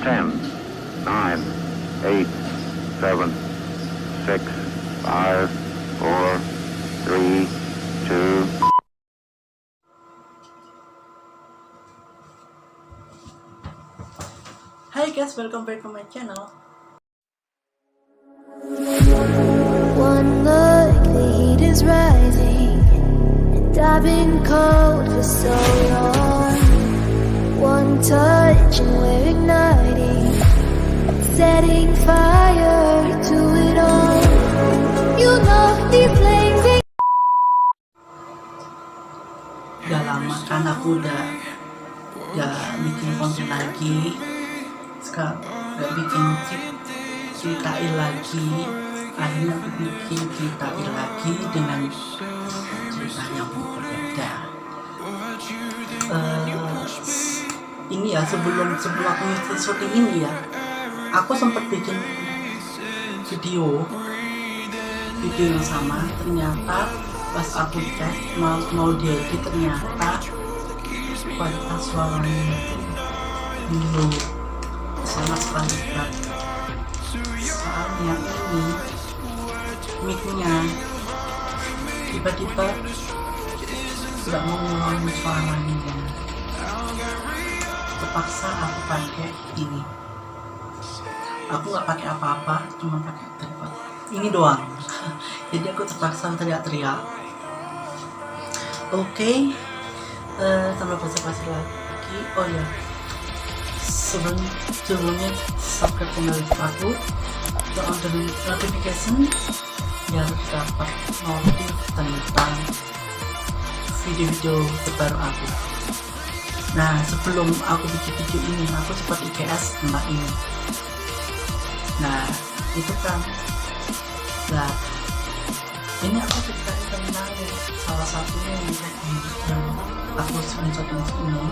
10, 9, 8, 7, 6, 5, 4, 3, 2. Hi guys, welcome back to my channel. One look, the heat is rising, and I've been cold for so long. One touch and we're igniting, setting fire to it all. You know these flames ain't. Udah lama kan aku udah bikin konten lagi. Sekarang gak bikin ceritain lagi. Akhirnya aku bikin ceritain lagi dengan cerita yang berbeda. Ini ya sebelum aku syuting ini ya, aku sempat bikin video yang sama. Ternyata pas aku cek mau diedit, ternyata kualitas suaranya belum sama sekali berat. Soalnya ini mic-nya tiba-tiba tidak mau ngeluarin suaranya. Terpaksa aku pakai ini. Aku nggak pakai apa-apa, cuma pakai tripod ini doang. Jadi aku terpaksa teriak-teriak. Oke, tanpa basa-basi lagi. Oh ya, sebelumnya subscribe channel aku, on the notification biar dapat notif tentang video-video terbaru aku. Nah, sebelum aku bikin video ini, aku sempat IGS tentang ini. Nah, itu kan, nah ini aku ceritain tentang salah satunya yang aku screenshot di sini.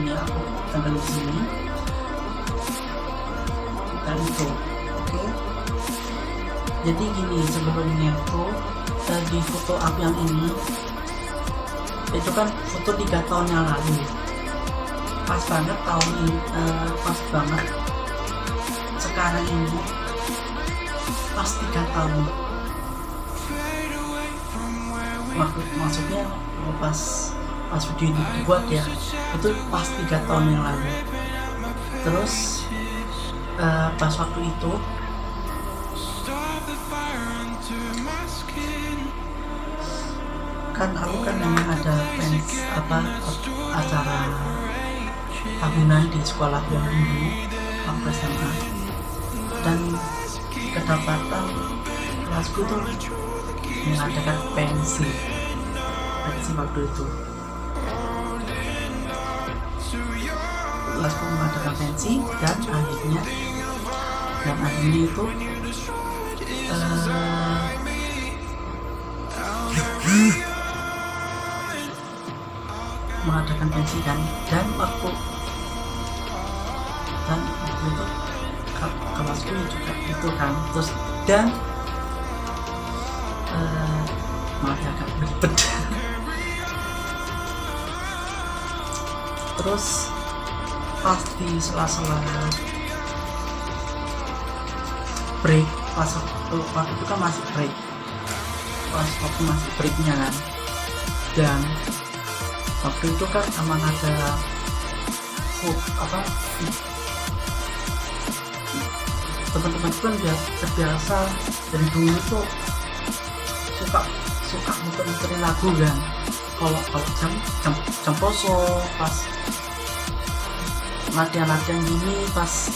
Ini aku tampil di sini. Dan itu, oke. Jadi gini, sebelumnya tuh di foto aku yang ini, itu kan foto 3 tahun yang lalu. Pas banget tahun ini, pas banget sekarang ini, pas 3 tahun. Maksudnya pas video ini dibuat ya, itu pas 3 tahun yang lalu. Terus pas waktu itu kan aku kan memang ada acara tahunan di sekolah yang dulu waktu SMA, dan kedapatan kelasku tuh mengadakan pensi waktu itu. Kelasku mengadakan pensi dan akhirnya itu mengadakan pensi dan waktu itu kelasku juga itu kan, terus dan maaf ya, agak ribet. Terus pas di sela-sela break, pas waktu itu kan masih break, pas waktu masih breaknya kan, dan waktu itu kan emang ada teman-teman kan terbiasa dari dulu tuh suka muter-muterin lagu kan. Kalau jam poso, pas latihan gini, pas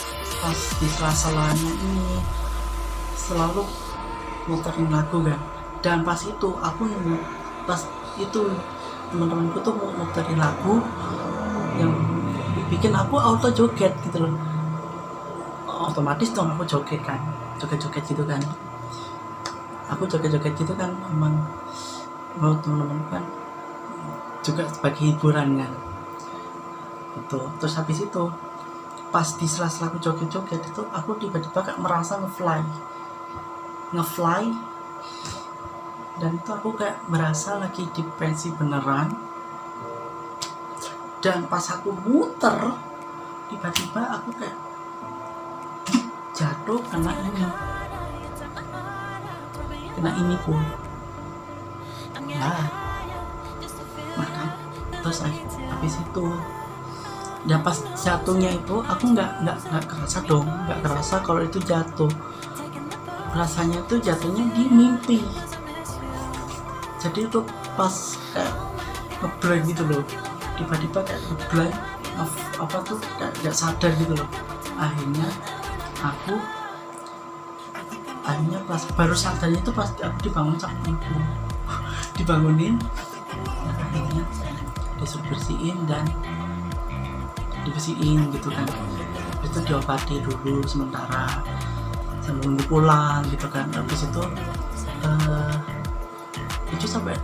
di sela-selanya ini selalu muterin lagu kan. Dan pas itu teman-temanku tuh mau muterin lagu yang bikin aku auto joget gitu loh. Otomatis dong aku joget gitu kan. Aku joget gitu kan, emang mau teman-teman kan juga sebagai hiburan kan gitu. Terus habis itu pas di sela-sela aku joget itu, aku tiba-tiba kayak merasa ngefly, dan itu aku kayak merasa lagi di pensi beneran. Dan pas aku muter, tiba-tiba aku kayak jatuh kena ini pun ya makan. Terus habis itu ya pas jatuhnya itu aku nggak kerasa kalau itu jatuh. Rasanya tuh jatuhnya di mimpi. Jadi itu pas kayak ngeblank gitu loh, tiba-tiba kayak ngeblank apa tuh kayak nggak sadar gitu loh. Akhirnya pas baru sadarnya itu pas aku dibangun sama ibu, dibangunin. Nah, akhirnya disuruh bersihin gitu kan. Itu diobati dulu sementara sambil nunggu pulang gitu kan. Habis itu sampai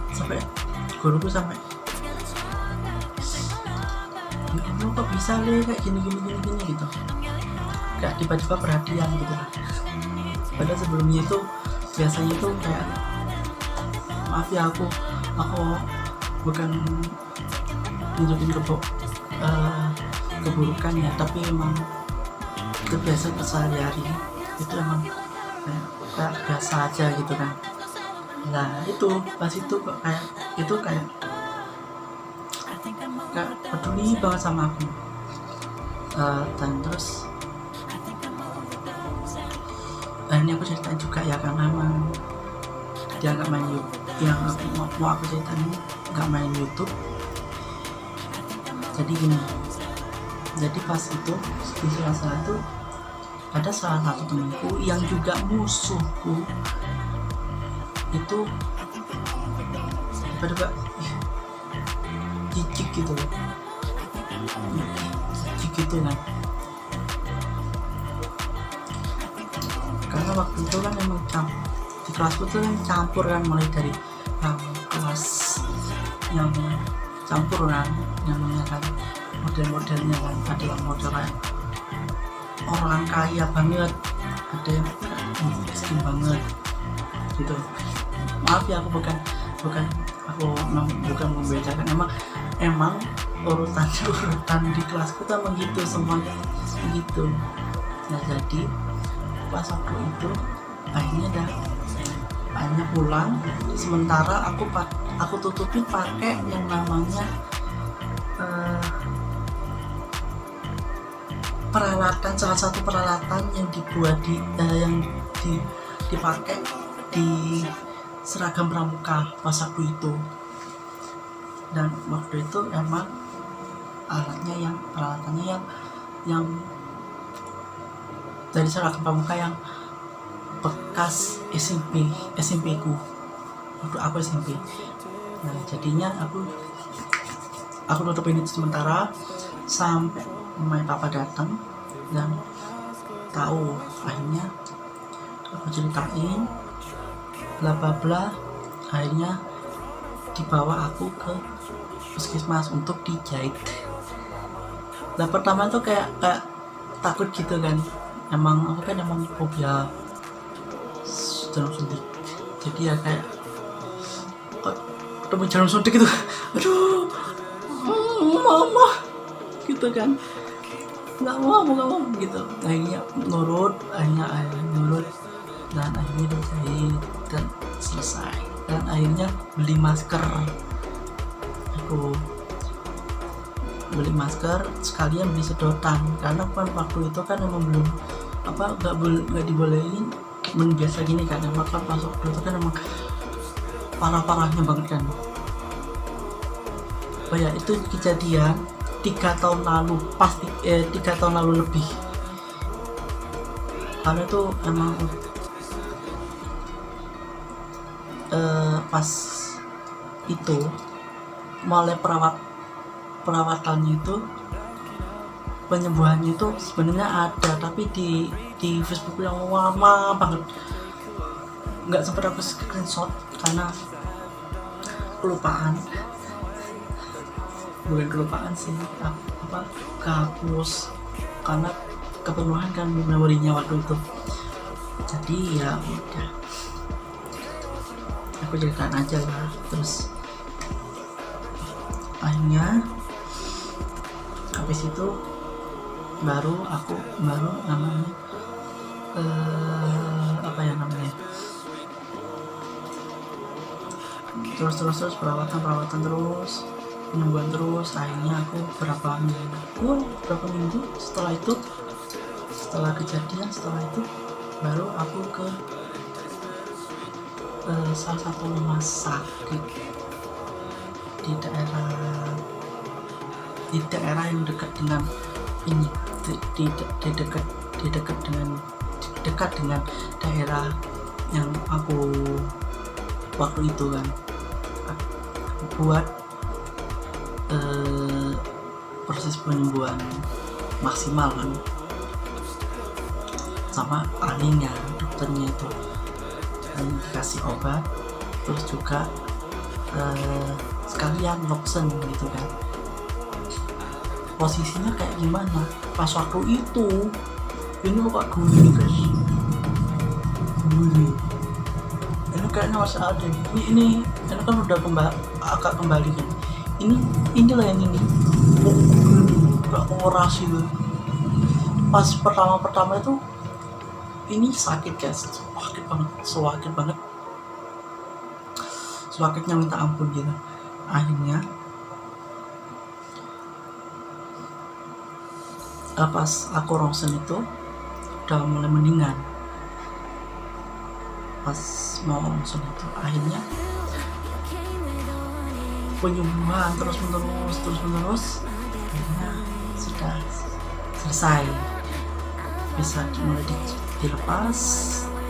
guruku sampai lu kok bisa kayak gini gitu, kayak tiba-tiba perhatian gitu kan. Padahal sebelumnya itu biasanya itu kayak maaf ya aku bukan nunjukin keburukan ya, tapi emang itu biasa sehari-hari, itu emang kayak biasa aja gitu kan. Nah itu pas itu kok kayak peduli banget sama aku. Dan terus akhirnya aku ceritain juga ya, karena emang dia nggak main YouTube, yang mau aku ceritain nggak main YouTube. Jadi gini, jadi pas itu di salah itu ada salah satu temanku yang juga musuhku itu tiba-tiba jijik gitu kan. Karena waktu itu kan emang di kelasku tuh kan campur kan, mulai dari kelas yang campur kan, namanya kan model-modelnya kan, ada yang model kayak orang kaya banget, ada yang miskin banget gitu. Maaf ya, aku bukan membedakan, emang urutan di kelasku tuh emang gitu, semuanya gitu. Nah jadi pas waktu itu akhirnya pulang, sementara aku tutupin pakai yang namanya salah satu peralatan yang dibuat yang dipakai di seragam pramuka pas aku itu. Dan waktu itu emang peralatannya yang dari seragam pramuka yang bekas SMP ku waktu aku SMP. Nah jadinya aku tutupin itu sementara sampai mamanya papa datang dan tahu. Akhirnya aku ceritain bla bla bla, akhirnya dibawa aku ke puskesmas untuk dijahit. Nah pertama tuh kayak takut gitu kan, aku kan emang fobia jarum suntik, jadi ya kayak kok ketemu jarum suntik itu aduh mama gitu kan, nggak mau gitu. Akhirnya nurut dan akhirnya dijahit dan selesai. Dan akhirnya beli masker, aku beli masker sekalian beli sedotan, karena kan waktu itu kan emang belum nggak dibolehin biasa gini kan. Emang kan pas waktu itu kan emang parah-parahnya banget kan. Oh ya, itu kejadian 3 tahun lalu, pasti 3 tahun lalu lebih. Karena itu emang pas itu mulai perawatannya itu, penyembuhannya itu sebenarnya ada, tapi di Facebook yang lama banget, nggak sempat aku screenshot karena bukan kelupaan sih, kehapus karena kepenuhan kan memorinya waktu itu. Jadi ya udah, aku ceritain aja lah. Terus akhirnya habis itu baru namanya apa ya namanya, terus perawatan terus, penyembuhan terus. Akhirnya aku berapa minggu setelah kejadian itu baru aku ke salah satu rumah sakit di daerah yang dekat dengan ini, dekat dengan daerah yang aku waktu itu kan aku buat proses penyembuhan maksimal kan, sama ahlinya, dokternya itu, dan dikasih obat, terus juga sekalian loksen gitu kan. Posisinya kayak gimana pas waktu itu, ini kok gini guys, ini kayaknya masih ada. Ini kan udah agak kembali kan. Inilah yang ini udah operasi loh. Pas pertama itu ini sakit guys, sakit banget, sakitnya minta ampun gitu. Akhirnya pas aku ronsen itu udah mulai mendingan. Pas mau ronsen itu akhirnya penyembuhan terus menerus akhirnya sudah selesai, bisa mulai dilepas,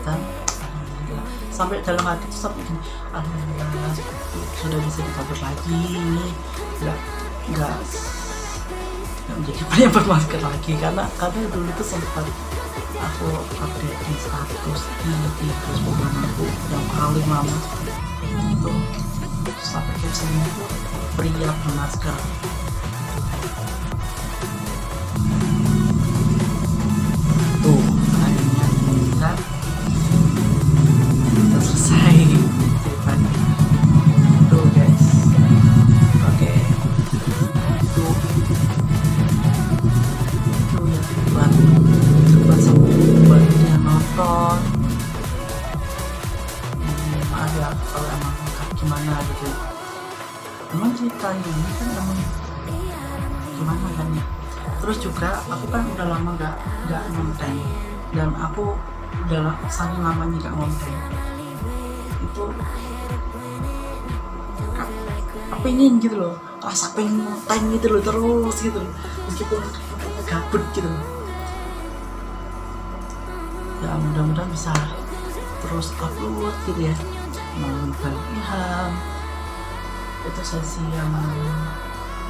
dan alhamdulillah sampai dalam hati itu sampai gini, alhamdulillah sudah bisa dikabur lagi, ini nggak menjadi penyebab masker lagi, karena dulu itu sempat aku update di status di Facebook aku yang paling lama itu sampai captionnya itu pria bermasker. Tuh akhirnya kita selesai ceritanya. Tuh guys, oke, itu ya buat yang nonton, ada kalau emang gimana gitu, emang ceritanya ini kan emang gimana kan ya. Terus juga aku kan udah lama nggak ngonten, dan aku udah saking lamanya nggak ngonten itu pengen gitu loh, rasa pengen ngonten gitu loh terus gitu loh, meskipun gabut gitu loh. Ya mudah-mudahan bisa terus upload gitu ya, mengumpulkan ilham. Itu sesi yang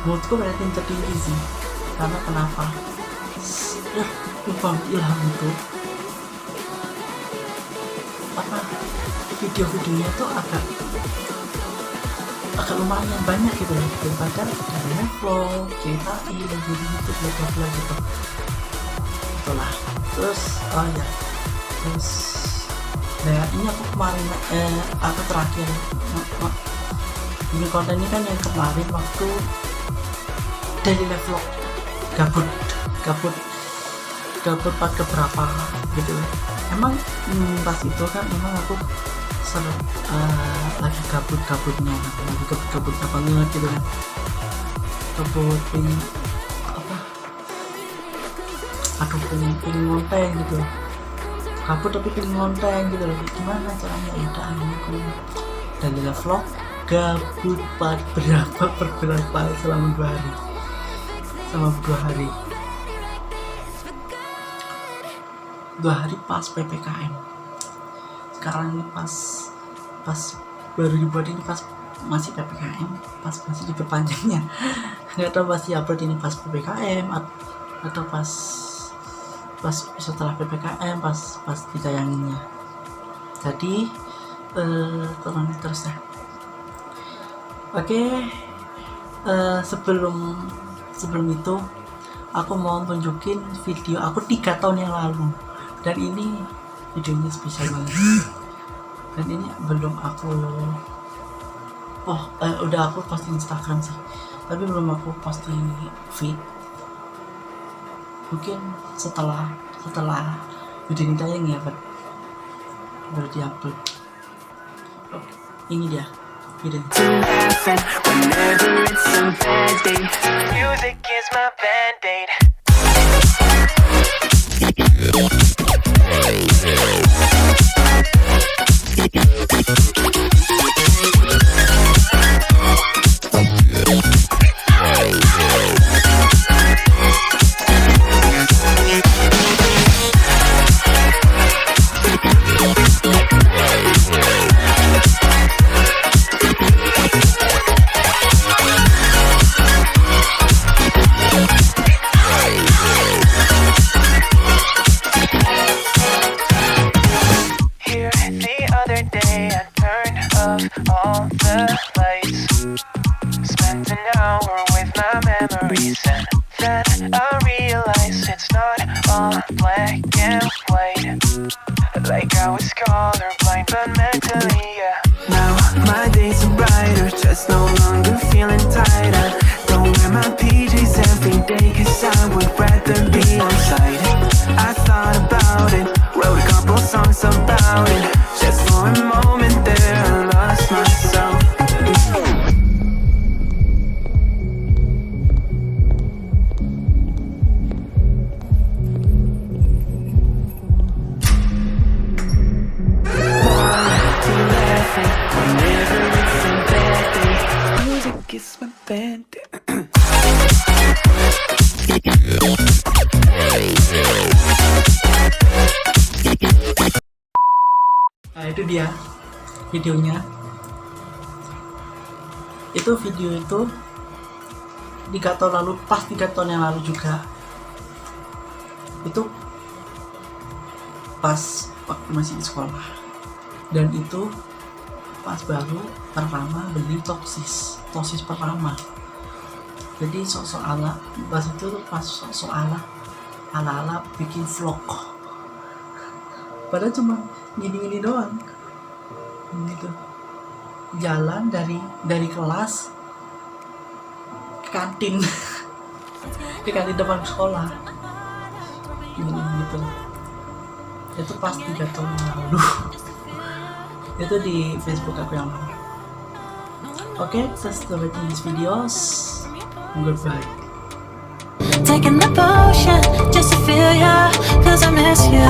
menurutku berarti tertinggi sih, karena kenapa ya mengumpulkan ilham itu apa, video-videonya tuh agak lumayan banyak gitu loh, daripada dari vlog, ceritain jadi gitu, bla gitu. Itulah. Terus nah ini aku kemarin aku terakhir ini konten ini kan yang kemarin waktu daily life vlog gabut part keberapa gitu. Emang pas itu kan emang aku lagi gabutnya banget gitu kan, gabut pengen pengen ngonten gitu, kabut tapi pengen ngonten gitu loh. Gimana caranya? Udah aku dari vlog gabut part berapa selama 2 hari pas PPKM. Sekarang ini pas baru dibuat ini pas masih PPKM, pas masih diperpanjangnya. Nggak tahu pasti upload ini pas PPKM atau pas setelah PPKM, pas ditayanginnya. Jadi tolong terus ya. Oke, sebelum itu aku mau tunjukin video aku 3 tahun yang lalu, dan ini videonya spesial banget. Dan ini belum aku udah aku posting Instagram sih, tapi belum aku posting feed. Mungkin setelah Udah ini tayang ya, baru diupload. Oke, ini dia videonya. Whenever it's a bad day, music is my band-aid. All the lights, spent an hour with my memories, and then I realized it's not all black and white. Like I was colorblind, but mentally, yeah. Now my days are brighter, just no longer feeling tighter. Don't wear my PJs every day, 'cause I would rather be on site. I thought about it, wrote a couple songs about it. Just for a moment there, I lost myself. Music is my band. Nah, itu dia videonya. Itu video itu 3 tahun lalu, pas 3 tahun yang lalu juga. Itu pas waktu masih di sekolah. Dan itu pas baru pertama beli Tosis pertama. Jadi sok-sok ala, pas itu tuh pas sok-sok ala bikin vlog. Padahal cuma gini doang, gitu. Jalan dari kelas ke kantin, ke kantin depan sekolah, gitu. Itu pas 3 tahun lalu. Itu di Facebook aku yang lama. Oke, that's the rating this videos. Goodbye. Taking the potion just to feel ya, 'cause I miss you.